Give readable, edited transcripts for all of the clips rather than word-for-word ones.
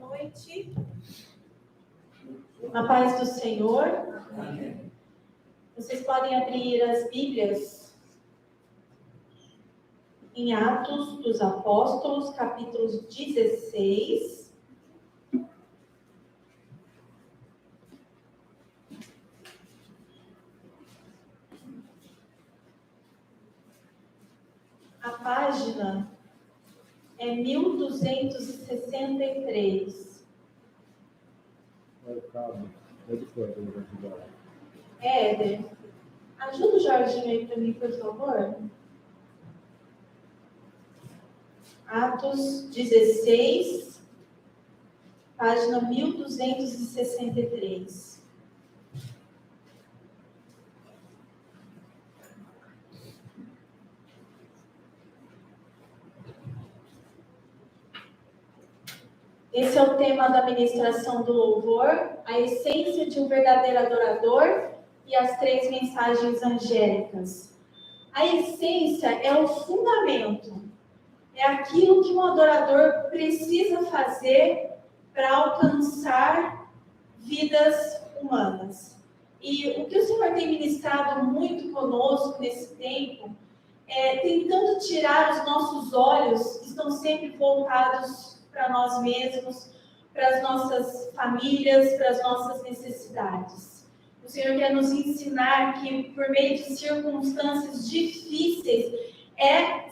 noite. A paz do Senhor. Amém. Vocês podem abrir as Bíblias em Atos dos Apóstolos, capítulo 16. A página é 1263. Éder, ajuda o Jorginho aí para mim, por favor. Atos 16, página 1263. Esse é o tema da ministração do louvor, a essência de um verdadeiro adorador e as 3 mensagens angélicas. A essência é o fundamento, é aquilo que um adorador precisa fazer para alcançar vidas humanas. E o que o Senhor tem ministrado muito conosco nesse tempo é tentando tirar os nossos olhos, que estão sempre voltados para nós mesmos, para as nossas famílias, para as nossas necessidades. O Senhor quer nos ensinar que, por meio de circunstâncias difíceis,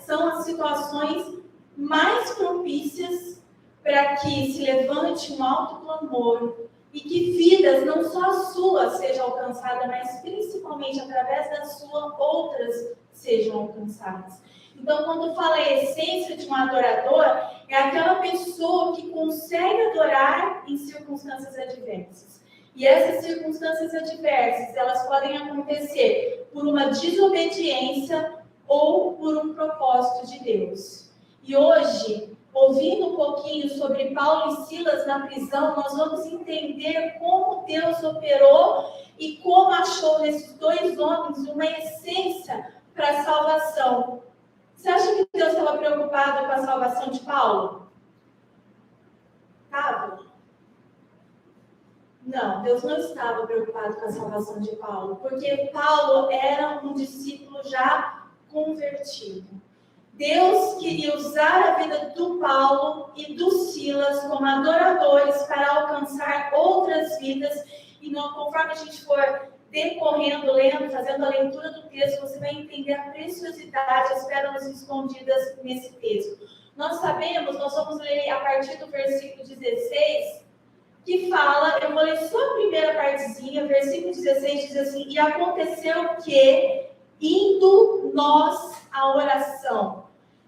são as situações mais propícias para que se levante um alto clamor e que vidas, não só a sua, sejam alcançadas, mas principalmente através da sua, outras sejam alcançadas. Então, quando fala a essência de um adorador, é aquela pessoa que consegue adorar em circunstâncias adversas. E essas circunstâncias adversas, elas podem acontecer por uma desobediência ou por um propósito de Deus. E hoje, ouvindo um pouquinho sobre Paulo e Silas na prisão, nós vamos entender como Deus operou e como achou nesses 2 homens uma essência para a salvação. Você acha que Deus estava preocupado com a salvação de Paulo? Estava? Não, Deus não estava preocupado com a salvação de Paulo, porque Paulo era um discípulo já convertido. Deus queria usar a vida do Paulo e do Silas como adoradores para alcançar outras vidas. E conforme a gente for decorrendo, lendo, fazendo a leitura do texto, você vai entender a preciosidade, as pérolas escondidas nesse texto. Nós vamos ler a partir do versículo 16, que fala, eu vou ler só a primeira partezinha, versículo 16 diz assim: e aconteceu que, indo nós à oração.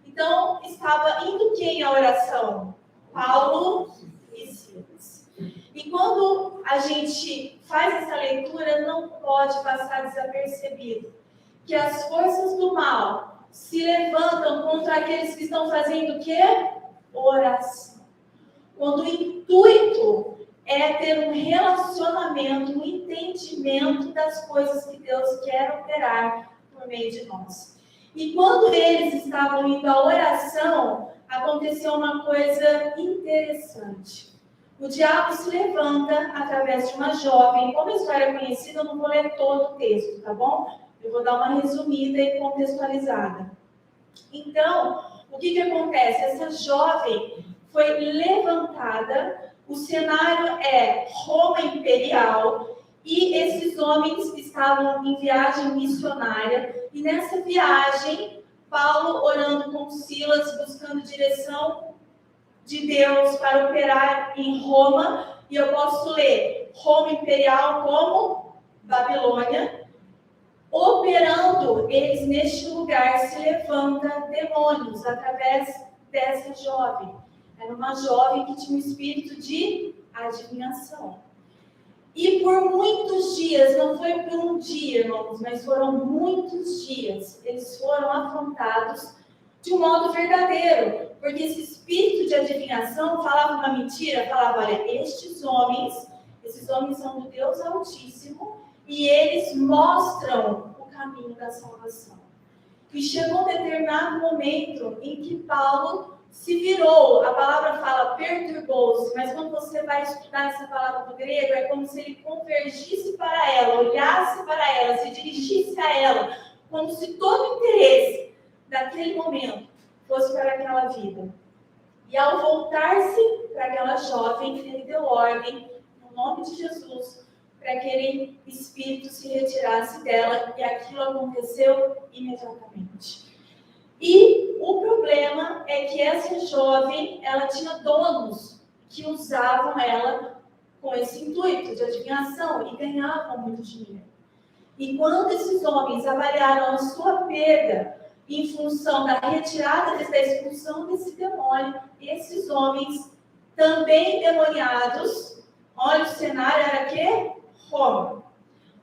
Então, estava indo quem à oração? Paulo e Silas. E quando a gente faz essa leitura, não pode passar desapercebido que as forças do mal se levantam contra aqueles que estão fazendo o quê? Oração. Quando o intuito é ter um relacionamento, um entendimento das coisas que Deus quer operar por meio de nós. E quando eles estavam indo à oração, aconteceu uma coisa interessante. O diabo se levanta através de uma jovem. Como a história é conhecida, eu não vou ler todo o texto, tá bom? Eu vou dar uma resumida e contextualizada. Então, o que acontece? Essa jovem foi levantada, o cenário é Roma Imperial, e esses homens estavam em viagem missionária, e nessa viagem, Paulo orando com Silas, buscando direção de Deus para operar em Roma, e eu posso ler Roma Imperial como Babilônia. Operando eles neste lugar, se levanta demônios através dessa jovem. Era uma jovem que tinha um espírito de adivinhação. E por muitos dias, não foi por um dia, irmãos, mas foram muitos dias, eles foram afrontados de um modo verdadeiro. Porque esse espírito de adivinhação falava uma mentira, falava, olha, esses homens são do Deus Altíssimo e eles mostram o caminho da salvação. E chegou um determinado momento em que Paulo se virou, a palavra fala perturbou-se, mas quando você vai estudar essa palavra do grego, é como se ele convergisse para ela, olhasse para ela, se dirigisse a ela, como se todo o interesse daquele momento fosse para aquela vida. E ao voltar-se para aquela jovem, ele deu ordem, no nome de Jesus, para que aquele espírito se retirasse dela, e aquilo aconteceu imediatamente. E o problema é que essa jovem, ela tinha donos que usavam ela com esse intuito de adivinhação e ganhavam muito dinheiro. E quando esses homens avaliaram a sua perda em função da retirada, da expulsão desse demônio, esses homens também demoniados, olha o cenário, era quê? Roma.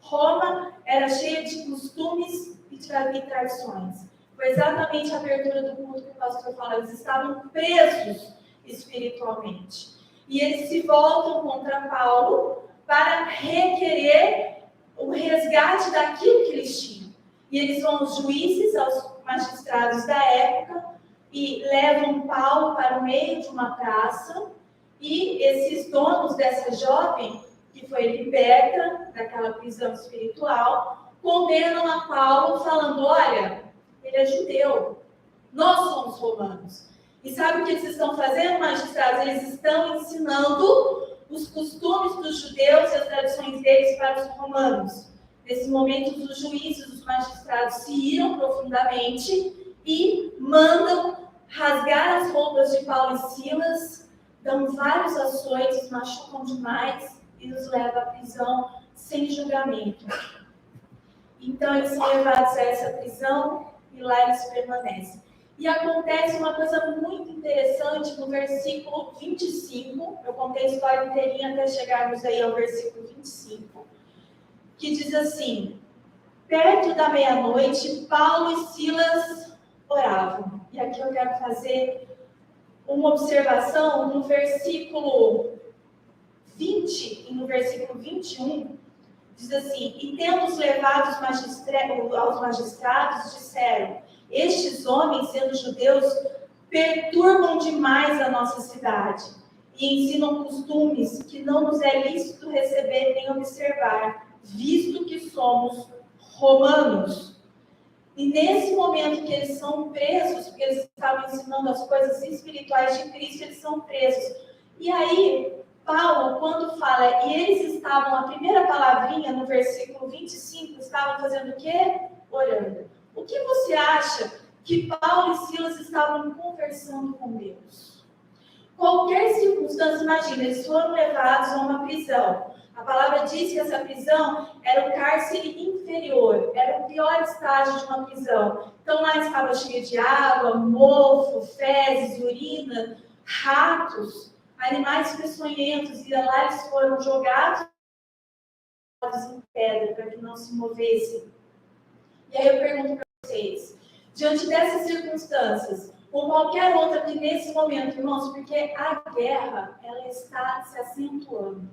Roma era cheia de costumes e tradições. Foi exatamente a abertura do culto que o pastor falou. Eles estavam presos espiritualmente. E eles se voltam contra Paulo para requerer o resgate daquilo que eles tinham. E eles vão aos juízes, aos magistrados da época, e levam Paulo para o meio de uma praça. E esses donos dessa jovem, que foi liberta daquela prisão espiritual, condenam a Paulo falando, olha, ele é judeu, nós somos romanos. E sabe o que eles estão fazendo, magistrados? Eles estão ensinando os costumes dos judeus e as tradições deles para os romanos. Nesse momento, os juízes, os magistrados se iram profundamente e mandam rasgar as roupas de Paulo e Silas, dão vários açoites, machucam demais e os levam à prisão sem julgamento. Então, eles são levados a essa prisão e lá eles permanecem. E acontece uma coisa muito interessante no versículo 25. Eu contei a história inteirinha até chegarmos aí ao versículo 25. Que diz assim, perto da meia-noite, Paulo e Silas oravam. E aqui eu quero fazer uma observação no versículo 20 e no versículo 21, diz assim, e tendo-os levado aos magistrados, disseram, estes homens, sendo judeus, perturbam demais a nossa cidade e ensinam costumes que não nos é lícito receber nem observar, visto que somos romanos. E nesse momento que eles são presos, porque eles estavam ensinando as coisas espirituais de Cristo, eles são presos. E aí, Paulo, quando fala, e eles estavam, a primeira palavrinha no versículo 25, estavam fazendo o quê? Orando. O que você acha que Paulo e Silas estavam conversando com Deus? Qualquer circunstância, imagina, eles foram levados a uma prisão. A palavra diz que essa prisão era o cárcere inferior, era o pior estágio de uma prisão. Então lá estava cheio de água, mofo, fezes, urina, ratos, animais peçonhentos, e lá eles foram jogados em pedra para que não se movessem. E aí eu pergunto para vocês, diante dessas circunstâncias, ou qualquer outra que nesse momento, irmãos, porque a guerra, ela está se acentuando.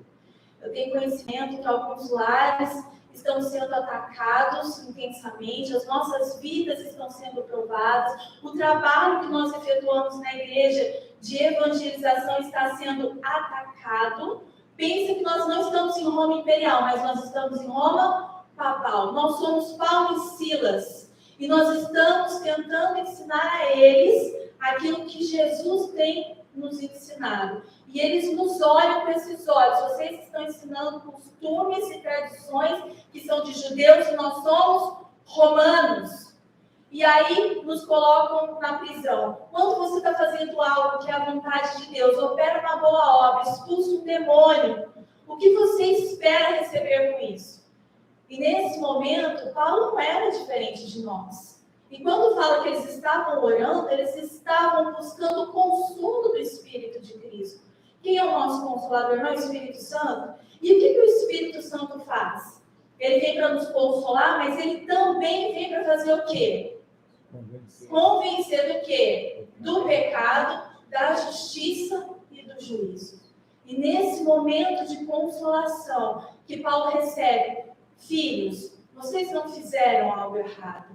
Eu tenho conhecimento que alguns lares estão sendo atacados intensamente, as nossas vidas estão sendo provadas, o trabalho que nós efetuamos na igreja de evangelização está sendo atacado. Pense que nós não estamos em Roma imperial, mas nós estamos em Roma papal. Nós somos Paulo e Silas. E nós estamos tentando ensinar a eles aquilo que Jesus tem nos ensinado. E eles nos olham com esses olhos. Vocês estão ensinando costumes e tradições que são de judeus e nós somos romanos. E aí nos colocam na prisão. Quando você está fazendo algo que é a vontade de Deus, opera uma boa obra, expulsa um demônio, o que você espera receber com isso? E nesse momento, Paulo não era diferente de nós. E quando fala que eles estavam orando, eles estavam buscando o consolo do Espírito de Cristo. Quem é o nosso Consolador? Não é o Espírito Santo? E o que o Espírito Santo faz? Ele vem para nos consolar, mas ele também vem para fazer o quê? Convencer do quê? Do pecado, da justiça e do juízo. E nesse momento de consolação que Paulo recebe, filhos, vocês não fizeram algo errado.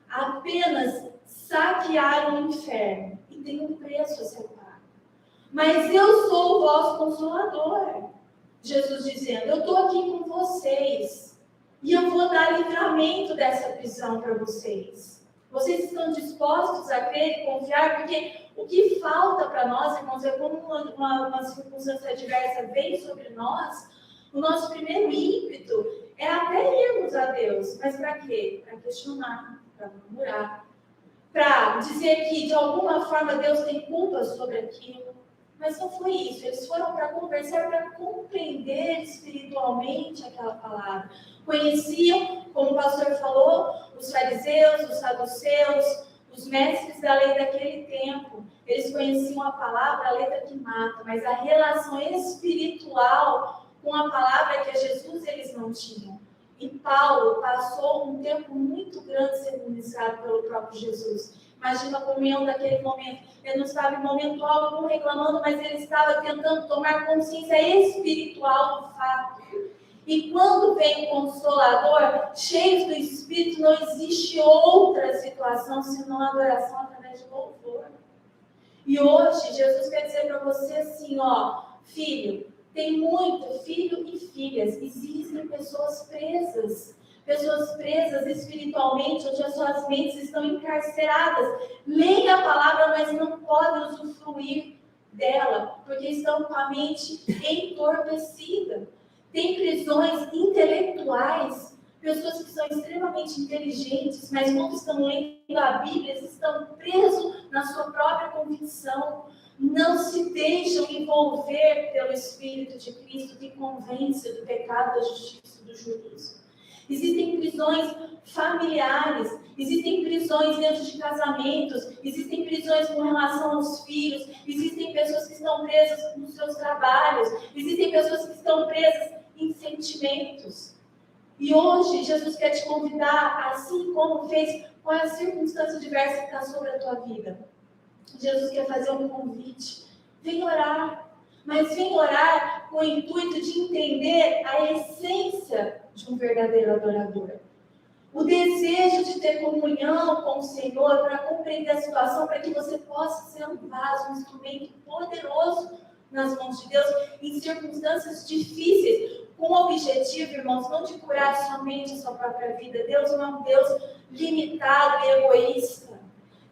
Apenas saquearam o inferno. E e tem um preço a ser pago. Mas eu sou o vosso consolador. Jesus dizendo, eu estou aqui com vocês e eu vou dar livramento dessa prisão para vocês. Vocês estão dispostos a crer e confiar? Porque o que falta para nós, irmãos, é como uma circunstância adversa vem sobre nós, o nosso primeiro ímpeto é até irmos a Deus. Mas para quê? Para questionar, para murmurar, para dizer que de alguma forma Deus tem culpa sobre aquilo. Mas não foi isso. Eles foram para conversar, para compreender espiritualmente aquela palavra. Conheciam, como o pastor falou, os fariseus, os saduceus, os mestres da lei daquele tempo. Eles conheciam a palavra, a letra que mata, mas a relação espiritual com a palavra que é Jesus eles não tinham. E Paulo passou um tempo muito grande sendo ministrado pelo próprio Jesus. Imagina a comunhão daquele momento. Ele não estava em momento algum reclamando, mas ele estava tentando tomar consciência espiritual do fato. E quando vem o Consolador, cheio do Espírito, não existe outra situação senão a adoração através de louvor. E hoje, Jesus quer dizer para você assim, ó, filho, tem muito filho e filhas. Existem pessoas presas espiritualmente, onde as suas mentes estão encarceradas. Leem a palavra, mas não podem usufruir dela, porque estão com a mente entorpecida. Tem prisões intelectuais, pessoas que são extremamente inteligentes, mas quando estão lendo a Bíblia, estão presos na sua própria convicção. Não se deixam envolver pelo Espírito de Cristo que convence do pecado, da justiça e do juízo. Existem prisões familiares, existem prisões dentro de casamentos, existem prisões com relação aos filhos, existem pessoas que estão presas nos seus trabalhos, existem pessoas que estão presas em sentimentos. E hoje Jesus quer te convidar, assim como fez com a circunstância diversa que está sobre a tua vida. Jesus quer fazer um convite. Vem orar. Mas vem orar com o intuito de entender a essência de um verdadeiro adorador. O desejo de ter comunhão com o Senhor para compreender a situação, para que você possa ser um vaso, um instrumento poderoso nas mãos de Deus em circunstâncias difíceis, com o objetivo, irmãos, não de curar somente a sua própria vida. Deus não é um Deus limitado e egoísta.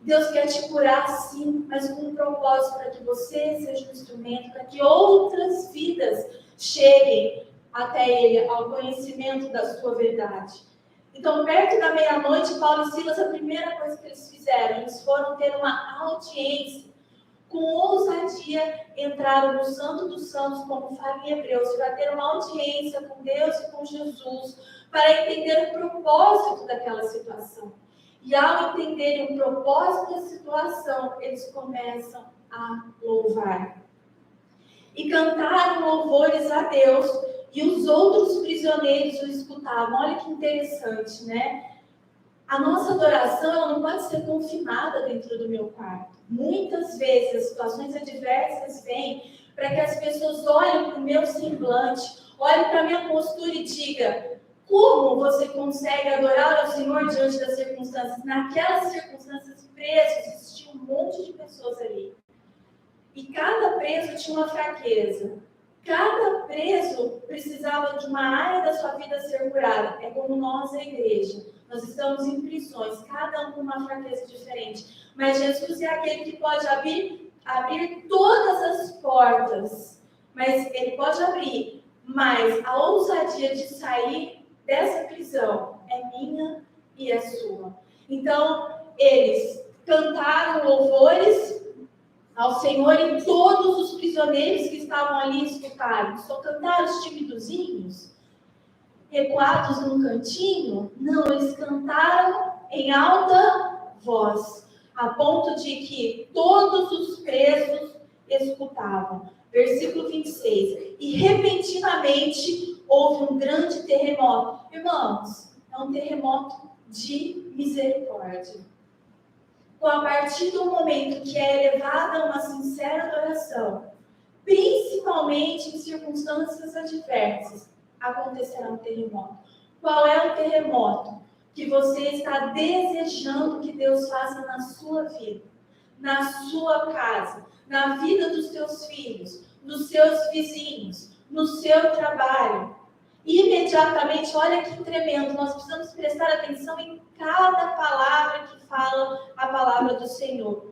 Deus quer te curar sim, mas com um propósito para que você seja um instrumento, para que outras vidas cheguem até Ele, ao conhecimento da sua verdade. Então, perto da meia-noite, Paulo e Silas, a primeira coisa que eles fizeram, eles foram ter uma audiência. Com ousadia, entraram no Santo dos Santos, como fala em Hebreus, para ter uma audiência com Deus e com Jesus, para entender o propósito daquela situação. E ao entenderem o propósito da situação, eles começam a louvar. E cantaram louvores a Deus, e os outros prisioneiros o escutavam. Olha que interessante, né? A nossa adoração ela não pode ser confinada dentro do meu quarto. Muitas vezes as situações adversas vêm para que as pessoas olhem para o meu semblante, olhem para a minha postura e digam: como você consegue adorar ao Senhor diante das circunstâncias? Naquelas circunstâncias presas, existia um monte de pessoas ali. E cada preso tinha uma fraqueza. Cada preso precisava de uma área da sua vida ser curada. É como nós, a igreja. Nós estamos em prisões, cada um com uma fraqueza diferente. Mas Jesus é aquele que pode abrir todas as portas. Mas Ele pode abrir. Mas a ousadia de sair dessa prisão é minha e é sua. Então, eles cantaram louvores ao Senhor e todos os prisioneiros que estavam ali escutaram. Só cantaram os timidozinhos, recuados num cantinho? Não, eles cantaram em alta voz, a ponto de que todos os presos escutavam. Versículo 26. E repentinamente houve um grande terremoto. Irmãos, é um terremoto de misericórdia. A partir do momento que é elevada uma sincera adoração, principalmente em circunstâncias adversas, acontecerá um terremoto. Qual é o terremoto que você está desejando que Deus faça na sua vida? na sua casa, na vida dos teus filhos, dos seus vizinhos, no seu trabalho. Imediatamente, olha que tremendo, nós precisamos prestar atenção em cada palavra que fala a palavra do Senhor.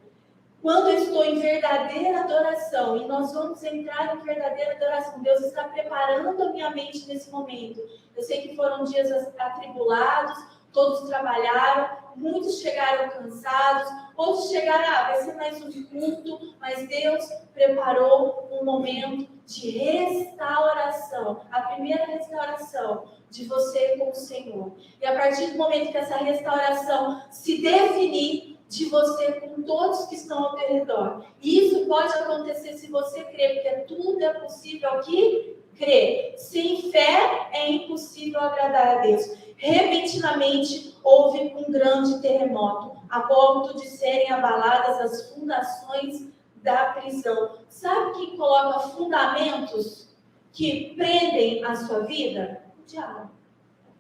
Quando eu estou em verdadeira adoração, e nós vamos entrar em verdadeira adoração, Deus está preparando a minha mente nesse momento. Eu sei que foram dias atribulados, todos trabalharam, muitos chegaram cansados, outros chegaram, vai ser mais um culto, mas Deus preparou um momento de restauração, a primeira restauração de você com o Senhor. E a partir do momento que essa restauração se definir, de você com todos que estão ao teu redor. E isso pode acontecer se você crer, porque tudo é possível que crê. Sem fé é impossível agradar a Deus. Repentinamente houve um grande terremoto, a ponto de serem abaladas as fundações da prisão. Sabe quem coloca fundamentos que prendem a sua vida? O diabo.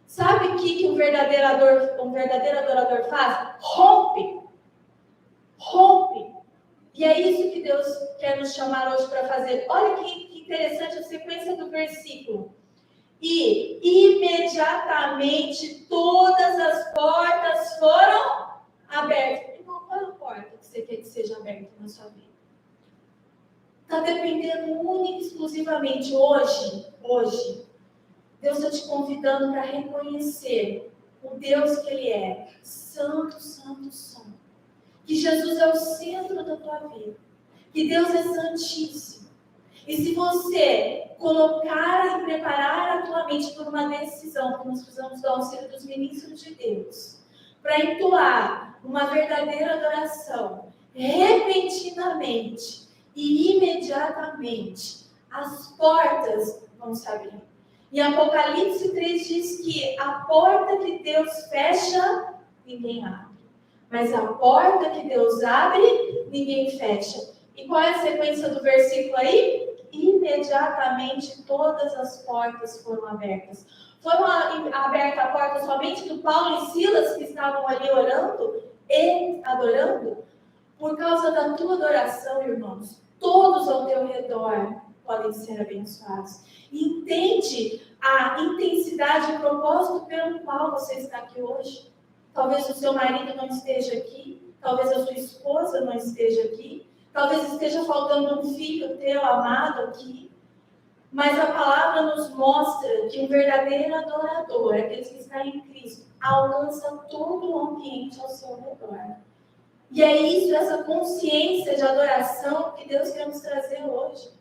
Sabe o que um verdadeiro adorador faz? Rompe. E é isso que Deus quer nos chamar hoje para fazer. Olha que interessante a sequência do versículo. E imediatamente todas as portas foram abertas. Irmão, qual é a porta que você quer que seja aberta na sua vida? Está dependendo única e exclusivamente hoje, Deus está te convidando para reconhecer o Deus que Ele é. Santo, santo, santo. Que Jesus é o centro da tua vida. Que Deus é santíssimo. E se você colocar e preparar a tua mente por uma decisão, que nós precisamos do auxílio dos ministros de Deus, para entoar uma verdadeira adoração, repentinamente e imediatamente, as portas vão se abrir. E Apocalipse 3 diz que a porta que Deus fecha, ninguém abre. Mas a porta que Deus abre, ninguém fecha. E qual é a sequência do versículo aí? Imediatamente todas as portas foram abertas. Foram abertas a porta somente do Paulo e Silas, que estavam ali orando e adorando? Por causa da tua adoração, irmãos, todos ao teu redor podem ser abençoados. Entende a intensidade e o propósito pelo qual você está aqui hoje? Talvez o seu marido não esteja aqui, talvez a sua esposa não esteja aqui, talvez esteja faltando um filho teu amado aqui. Mas a palavra nos mostra que um verdadeiro adorador, aquele que está em Cristo, alcança todo o ambiente ao seu redor. E é isso, essa consciência de adoração que Deus quer nos trazer hoje.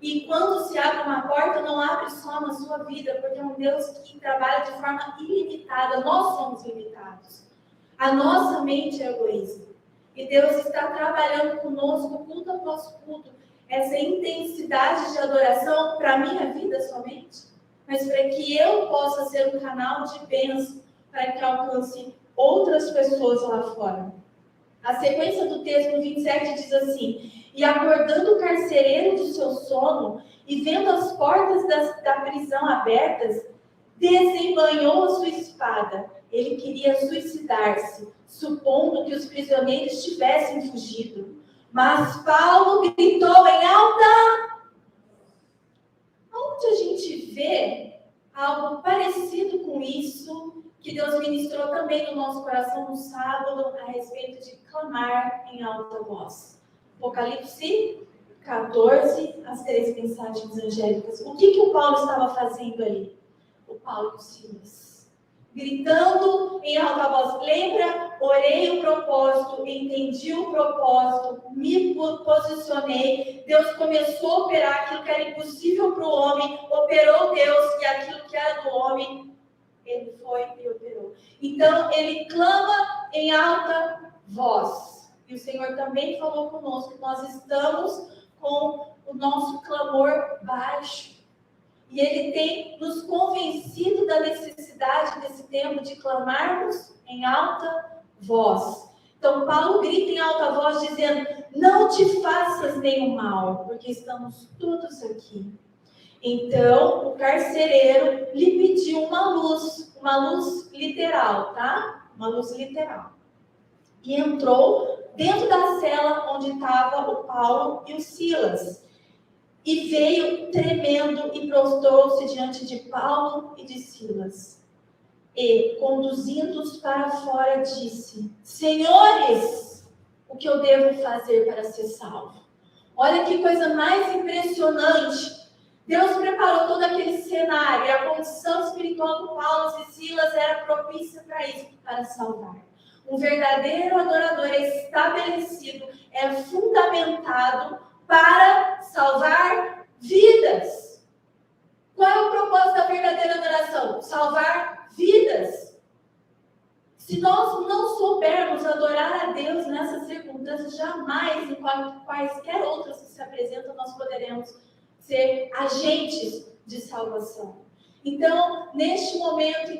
E quando se abre uma porta, não abre só na sua vida, porque é um Deus que trabalha de forma ilimitada. Nós somos limitados. A nossa mente é egoísta. E Deus está trabalhando conosco, culto após culto, essa intensidade de adoração para a minha vida somente, mas para que eu possa ser um canal de bênção, para que alcance outras pessoas lá fora. A sequência do texto, no 27, diz assim: e acordando o carcereiro de seu sono, e vendo as portas da prisão abertas, desembanhou a sua espada. Ele queria suicidar-se, supondo que os prisioneiros tivessem fugido. Mas Paulo gritou em alta. Onde a gente vê algo parecido com isso, que Deus ministrou também no nosso coração no sábado, a respeito de clamar em alta voz. Apocalipse 14, as 3 mensagens angélicas. O que o Paulo estava fazendo ali? O Paulo e Silas, gritando em alta voz. Lembra? Orei o propósito, entendi o propósito, me posicionei. Deus começou a operar aquilo que era impossível para o homem, operou Deus, e aquilo que era do homem, ele foi e operou. Então, ele clama em alta voz. E o Senhor também falou conosco que nós estamos com o nosso clamor baixo. E Ele tem nos convencido da necessidade desse tempo de clamarmos em alta voz. Então, Paulo grita em alta voz dizendo: não te faças nenhum mal, porque estamos todos aqui. Então, o carcereiro lhe pediu uma luz literal, tá? Uma luz literal. e entrou dentro da cela onde estava o Paulo e o Silas. E veio tremendo e prostrou-se diante de Paulo e de Silas. E, conduzindo-os para fora, disse: Senhores, o que eu devo fazer para ser salvo? Olha que coisa mais impressionante. Deus preparou todo aquele cenário, e a condição espiritual do Paulo e Silas era propícia para isso, para salvar. Um verdadeiro adorador é estabelecido, é fundamentado para salvar vidas. Qual é o propósito da verdadeira adoração? Salvar vidas. Se nós não soubermos adorar a Deus nessas circunstâncias, jamais, em quaisquer outras que se apresentam, nós poderemos ser agentes de salvação. Então, neste momento,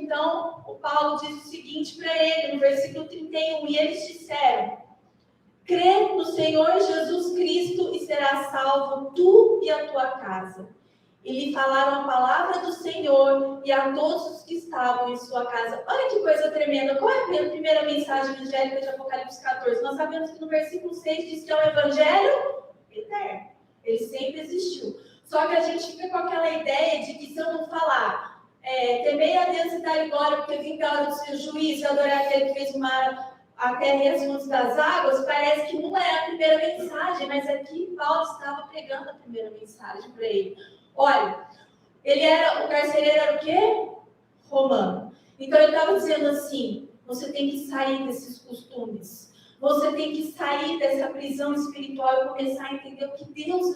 o Paulo diz o seguinte para ele, no versículo 31, e eles disseram: crê no Senhor Jesus Cristo e serás salvo tu e a tua casa. E lhe falaram a palavra do Senhor e a todos os que estavam em sua casa. Olha que coisa tremenda. Qual é a primeira mensagem evangélica de Apocalipse 14? Nós sabemos que no versículo 6 diz que é um evangelho eterno. Ele sempre existiu. Só que a gente fica com aquela ideia de que se eu não falar, temei a Deus e dar glória, porque vim da hora do seu juízo, adorar aquele que fez o mar, a terra e as fontes das águas, parece que não é a primeira mensagem, mas aqui Paulo estava pregando a primeira mensagem para ele. Olha, o carcereiro era o quê? Romano. Então ele estava dizendo assim: você tem que sair desses costumes. Você tem que sair dessa prisão espiritual e começar a entender o que Deus,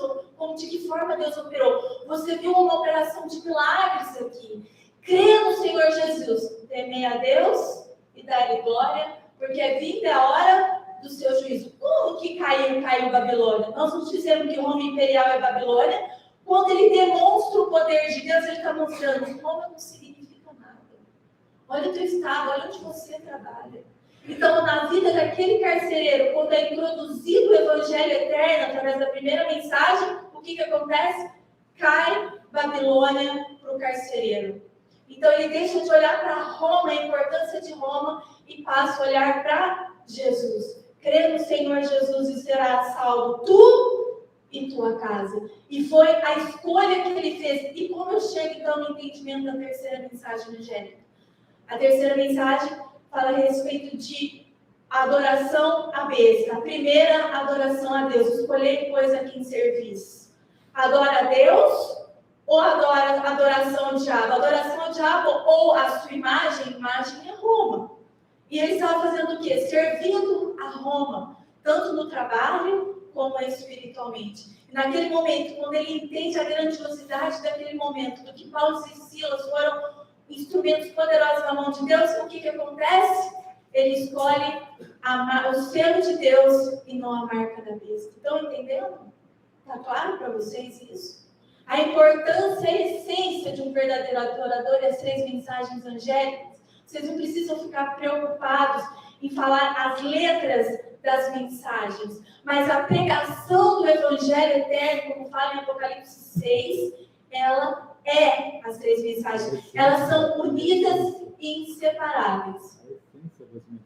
de que forma Deus operou. Você viu uma operação de milagres aqui. Crê no Senhor Jesus. Temei a Deus e dá-lhe glória, porque vinda é a hora do seu juízo. Como que caiu Babilônia? Nós não dizemos que o Roma Imperial é Babilônia. Quando ele demonstra o poder de Deus, ele está mostrando que Roma não significa nada. Olha o teu estado, olha onde você trabalha. Então, na vida daquele carcereiro, quando é introduzido o Evangelho Eterno através da primeira mensagem, o que acontece? Cai Babilônia para o carcereiro. Então, ele deixa de olhar para Roma, a importância de Roma, e passa a olhar para Jesus. Crê no Senhor Jesus e será salvo tu e tua casa. E foi a escolha que ele fez. E como eu chego, então, no entendimento da terceira mensagem evangélica? A terceira mensagem fala a respeito de adoração à besta. A primeira, adoração a Deus. Escolhei, pois, aqui em serviço. Adora a Deus ou adoração ao diabo? Adoração ao diabo ou a sua imagem é Roma. E ele estava fazendo o quê? Servindo a Roma, tanto no trabalho como espiritualmente. E naquele momento, quando ele entende a grandiosidade daquele momento, do que Paulo e Silas foram instrumentos poderosos na mão de Deus, o que acontece? Ele escolhe o selo de Deus e não a marca da besta. Estão entendendo? Está claro para vocês isso? A importância e a essência de um verdadeiro adorador e as três mensagens angélicas. Vocês não precisam ficar preocupados em falar as letras das mensagens, mas a pregação do Evangelho Eterno, como fala em Apocalipse 6, ela é as três mensagens. Elas são unidas e inseparáveis.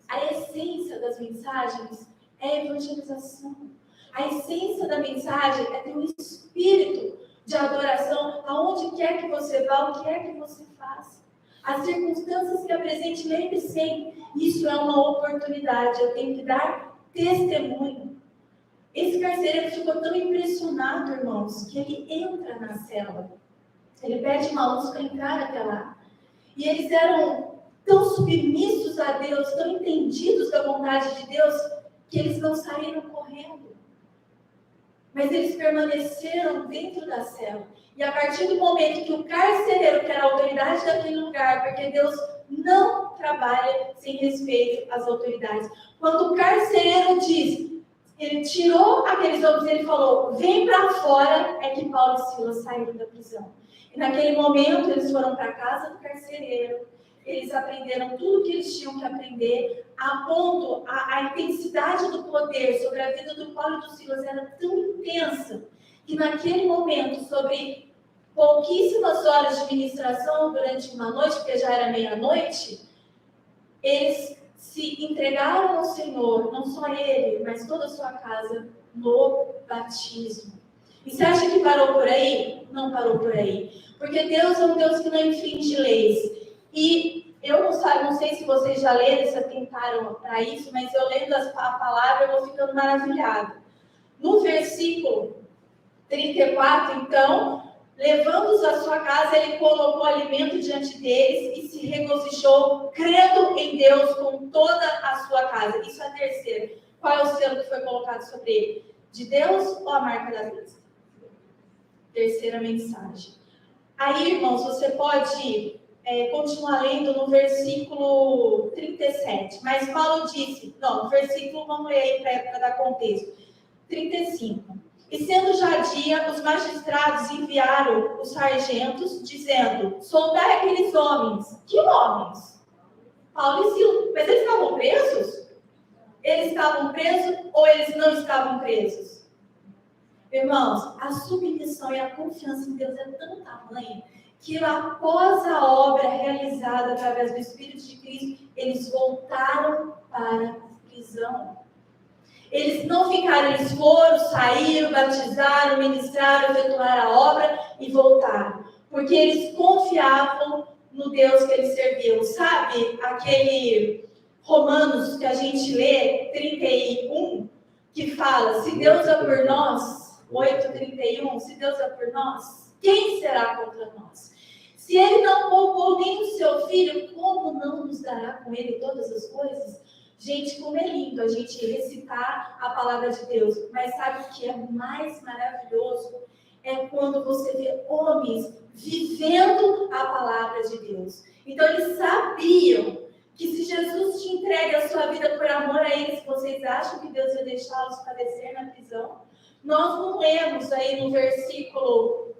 A essência das mensagens é a evangelização. A essência da mensagem é ter um espírito de adoração aonde quer que você vá, o que quer que você faça. As circunstâncias que apresente, lembre sempre, isso é uma oportunidade, eu tenho que dar testemunho. Esse carcereiro ficou tão impressionado, irmãos, que ele entra na cela. Ele pede uma luz para entrar até lá. E eles eram tão submissos a Deus, tão entendidos da vontade de Deus, que eles não saíram correndo. Mas eles permaneceram dentro da cela. E a partir do momento que o carcereiro, que era a autoridade daquele lugar, porque Deus não trabalha sem respeito às autoridades. Quando o carcereiro diz, ele tirou aqueles homens e ele falou, vem para fora, é que Paulo e Silas saíram da prisão. E naquele momento eles foram para a casa do carcereiro, eles aprenderam tudo o que eles tinham que aprender, a ponto, a intensidade do poder sobre a vida do Paulo e do Silas era tão intensa, que naquele momento, sobre pouquíssimas horas de ministração durante uma noite, porque já era meia-noite, eles se entregaram ao Senhor, não só ele, mas toda a sua casa, no batismo. E você acha que parou por aí? Não parou por aí. Porque Deus é um Deus que não infringe leis. E eu não sei se vocês já leram, se atentaram para isso, mas eu lendo a palavra, eu vou ficando maravilhada. No versículo 34, então, levando-os à sua casa, ele colocou alimento diante deles e se regozijou, crendo em Deus com toda a sua casa. Isso é a terceira. Qual é o selo que foi colocado sobre ele? De Deus ou a marca da besta? Terceira mensagem. Aí, irmãos, você pode continuar lendo no versículo 37. Mas Paulo disse, no versículo, vamos ler aí para dar contexto. 35. E sendo já dia, os magistrados enviaram os sargentos, dizendo, soldai aqueles homens. Que homens? Paulo e Silas. Mas eles estavam presos? Eles estavam presos ou eles não estavam presos? Irmãos, a submissão e a confiança em Deus é tão tamanha que após a obra realizada através do Espírito de Cristo, eles voltaram para a prisão. Eles não ficaram, eles foram, saíram, batizaram, ministraram, efetuaram a obra e voltaram. Porque eles confiavam no Deus que eles serviam. Sabe aquele Romanos que a gente lê, 31, que fala, se Deus é por nós, 8:31, se Deus é por nós, quem será contra nós? Se ele não poupou nem o seu filho, como não nos dará com ele todas as coisas? Gente, como é lindo a gente recitar a palavra de Deus, mas sabe o que é mais maravilhoso? É quando você vê homens vivendo a palavra de Deus. Então eles sabiam que se Jesus te entrega a sua vida por amor a eles, vocês acham que Deus vai deixá-los padecer na prisão? Nós não lemos aí no versículo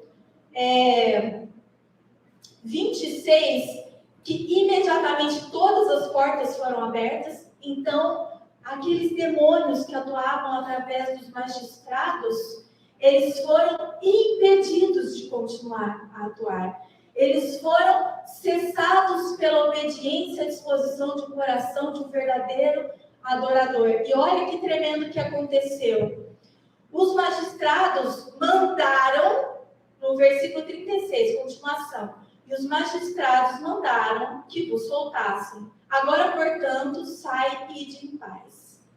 26 que imediatamente todas as portas foram abertas. Então, aqueles demônios que atuavam através dos magistrados, eles foram impedidos de continuar a atuar. Eles foram cessados pela obediência à disposição de um coração de um verdadeiro adorador. E olha que tremendo que aconteceu. Os magistrados mandaram, no versículo 36, continuação, e os magistrados mandaram que vos soltassem. Agora, portanto, sai e ide em paz.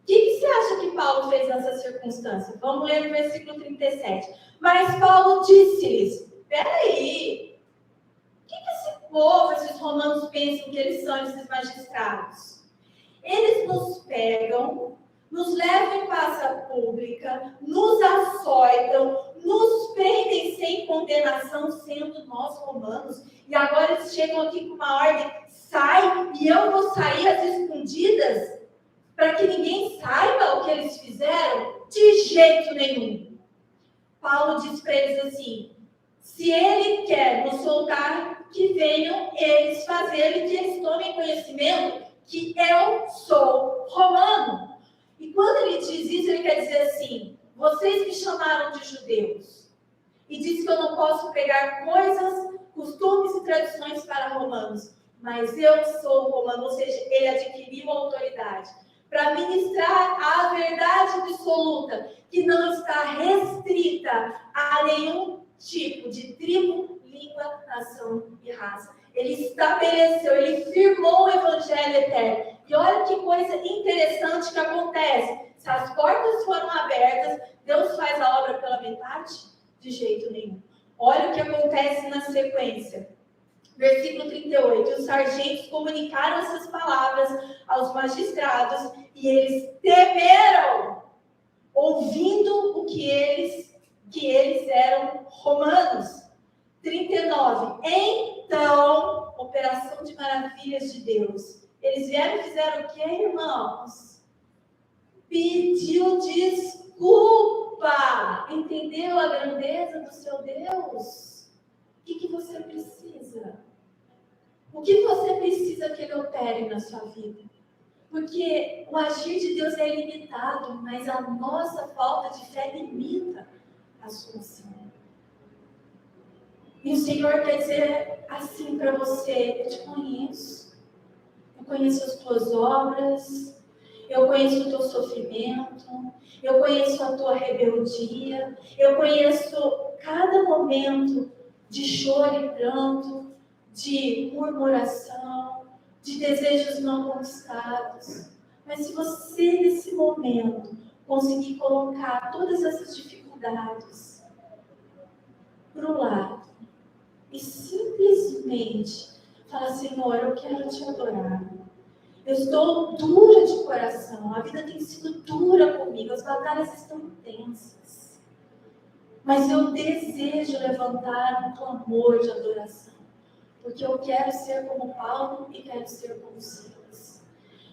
O que você acha que Paulo fez nessa circunstância? Vamos ler no versículo 37. Mas Paulo disse-lhes, peraí, o que esse povo, esses romanos pensam que eles são esses magistrados? Eles nos pegam, nos levam em praça pública, nos açoitam, nos prendem sem condenação, sendo nós romanos, e agora eles chegam aqui com uma ordem, sai, e eu vou sair às escondidas, para que ninguém saiba o que eles fizeram? De jeito nenhum. Paulo diz para eles assim, se ele quer nos soltar, que venham eles fazerem, que eles tomem conhecimento que eu sou romano. E quando ele diz isso, ele quer dizer assim, vocês me chamaram de judeus. E diz que eu não posso pregar coisas, costumes e tradições para romanos. Mas eu sou romano, ou seja, ele adquiriu autoridade para ministrar a verdade absoluta, que não está restrita a nenhum tipo de tribo, língua, nação e raça. Ele estabeleceu, ele firmou o evangelho eterno. E olha que coisa interessante que acontece. Se as portas foram abertas, Deus faz a obra pela metade? De jeito nenhum. Olha o que acontece na sequência. Versículo 38. Os sargentos comunicaram essas palavras aos magistrados e eles temeram, ouvindo o que eles eram romanos. 39. Então, operação de maravilhas de Deus. Eles vieram e fizeram o que, irmãos? Pediu desculpa. Entendeu a grandeza do seu Deus? O que você precisa? O que você precisa que Ele opere na sua vida? Porque o agir de Deus é ilimitado, mas a nossa falta de fé limita a sua ação. E o Senhor quer dizer assim para você, eu te conheço. Eu conheço as tuas obras, eu conheço o teu sofrimento, eu conheço a tua rebeldia, eu conheço cada momento de choro e pranto, de murmuração, de desejos não conquistados. Mas se você, nesse momento, conseguir colocar todas essas dificuldades para o lado e simplesmente falar, Senhor, eu quero te adorar. Eu estou dura de coração, a vida tem sido dura comigo, as batalhas estão intensas. Mas eu desejo levantar um clamor de adoração, porque eu quero ser como Paulo e quero ser como Silas.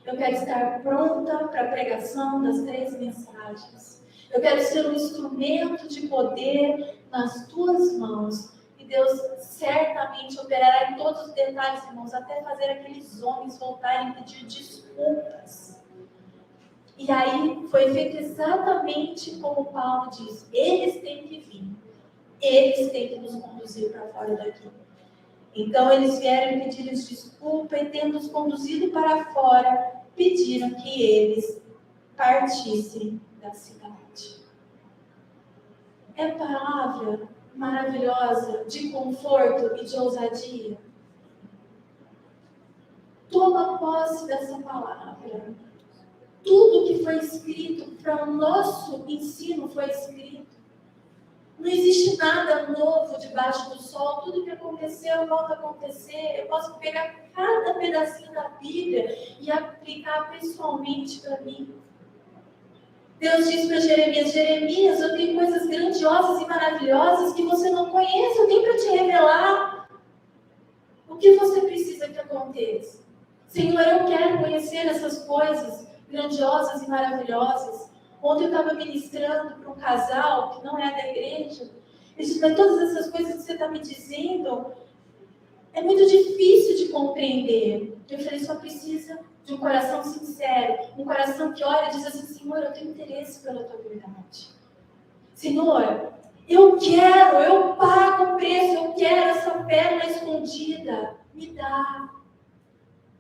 Eu quero estar pronta para a pregação das 3 mensagens. Eu quero ser um instrumento de poder nas tuas mãos. E Deus certamente operará em todos os detalhes, irmãos, até fazer aqueles homens voltarem a pedir desculpas. E aí foi feito exatamente como Paulo diz. Eles têm que vir. Eles têm que nos conduzir para fora daqui. Então eles vieram pedir-lhes desculpa e, tendo-os conduzido para fora, pediram que eles partissem da cidade. É palavra maravilhosa de conforto e de ousadia. Toma posse dessa palavra. Tudo que foi escrito para o nosso ensino foi escrito. Não existe nada novo debaixo do sol. Tudo que aconteceu volta a acontecer. Eu posso pegar cada pedacinho da Bíblia e aplicar pessoalmente para mim. Deus diz para Jeremias, Jeremias, eu tenho coisas grandiosas e maravilhosas que você não conhece. Eu tenho para te revelar. O que você precisa que aconteça? Senhor, eu quero conhecer essas coisas grandiosas e maravilhosas. Ontem eu estava ministrando para um casal que não é da igreja. Ele disse, mas todas essas coisas que você está me dizendo é muito difícil de compreender. Eu falei, só precisa de um coração sincero, um coração que olha e diz assim, Senhor, eu tenho interesse pela tua verdade. Senhor, eu quero, eu pago o preço, eu quero essa pérola escondida. Me dá.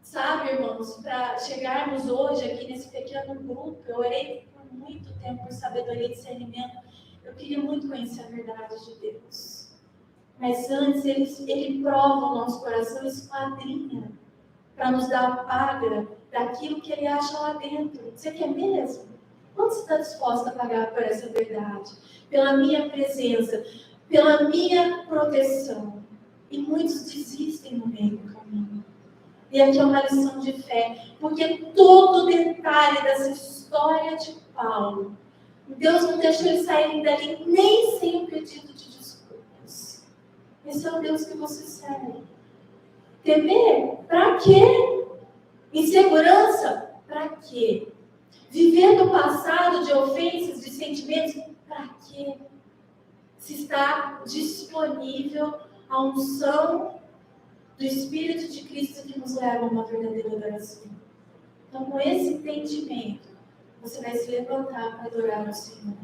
Sabe, irmãos, para chegarmos hoje aqui nesse pequeno grupo, eu orei por muito tempo por sabedoria e discernimento. Eu queria muito conhecer a verdade de Deus. Mas antes, ele prova o nosso coração, esquadrinha, para nos dar a paga daquilo que ele acha lá dentro. Você quer mesmo? Quanto você está disposto a pagar por essa verdade? Pela minha presença, pela minha proteção. E muitos desistem no meio do caminho. E aqui é uma lição de fé, porque todo detalhe dessa história de Paulo, Deus não deixou eles saírem dali nem sem um pedido de desculpas. Esse é o Deus que você serve. Temer? Para quê? Insegurança? Para quê? Viver do passado de ofensas, de sentimentos? Para quê? Se está disponível a unção do Espírito de Cristo que nos leva a uma verdadeira adoração. Então, com esse entendimento, você vai se levantar para adorar ao Senhor.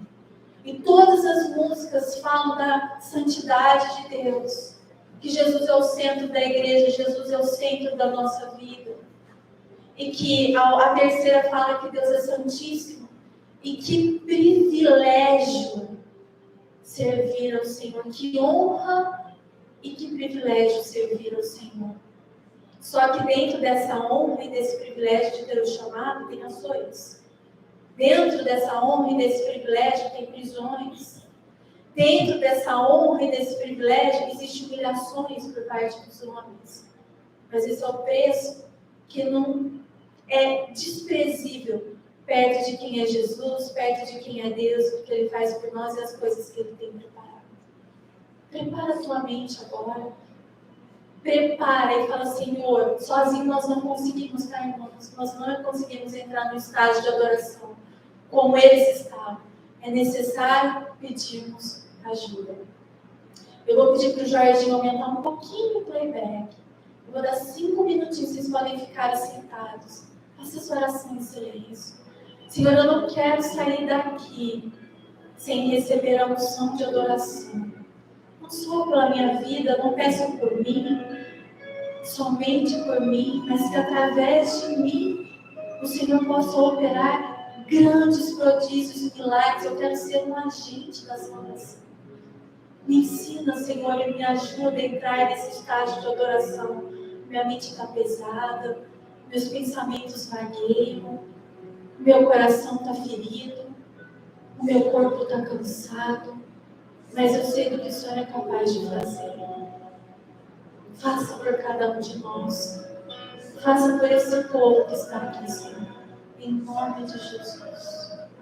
E todas as músicas falam da santidade de Deus, que Jesus é o centro da igreja, Jesus é o centro da nossa vida. E que a terceira fala que Deus é santíssimo. E que privilégio servir ao Senhor, que honra e que privilégio servir ao Senhor. Só que dentro dessa honra e desse privilégio de ter o chamado, tem ações. Dentro dessa honra e desse privilégio, tem prisões. Dentro dessa honra e desse privilégio, existem humilhações por parte dos homens. Mas esse é o preço que não é desprezível perto de quem é Jesus, perto de quem é Deus, o que Ele faz por nós e as coisas que Ele tem preparado. Prepara a tua mente agora. Prepara e fala, Senhor, sozinho nós não conseguimos, tá, irmãos? Nós não conseguimos entrar no estágio de adoração como eles estavam. É necessário pedirmos ajuda. Eu vou pedir para o Jorginho aumentar um pouquinho o playback. Eu vou dar 5 minutinhos, vocês podem ficar assentados. Faça sua oração em silêncio. Senhor, eu não quero sair daqui sem receber a unção de adoração. Não sou pela minha vida, não peço por mim. somente por mim, mas que através de mim o Senhor possa operar grandes prodígios e milagres. Eu quero ser um agente da salvação. Me ensina, Senhor, e me ajuda a entrar nesse estágio de adoração. Minha mente está pesada, meus pensamentos vagueiam, meu coração está ferido, o meu corpo está cansado, mas eu sei do que o Senhor é capaz de fazer. Faça por cada um de nós. Faça por esse povo que está aqui, Senhor. Em nome de Jesus.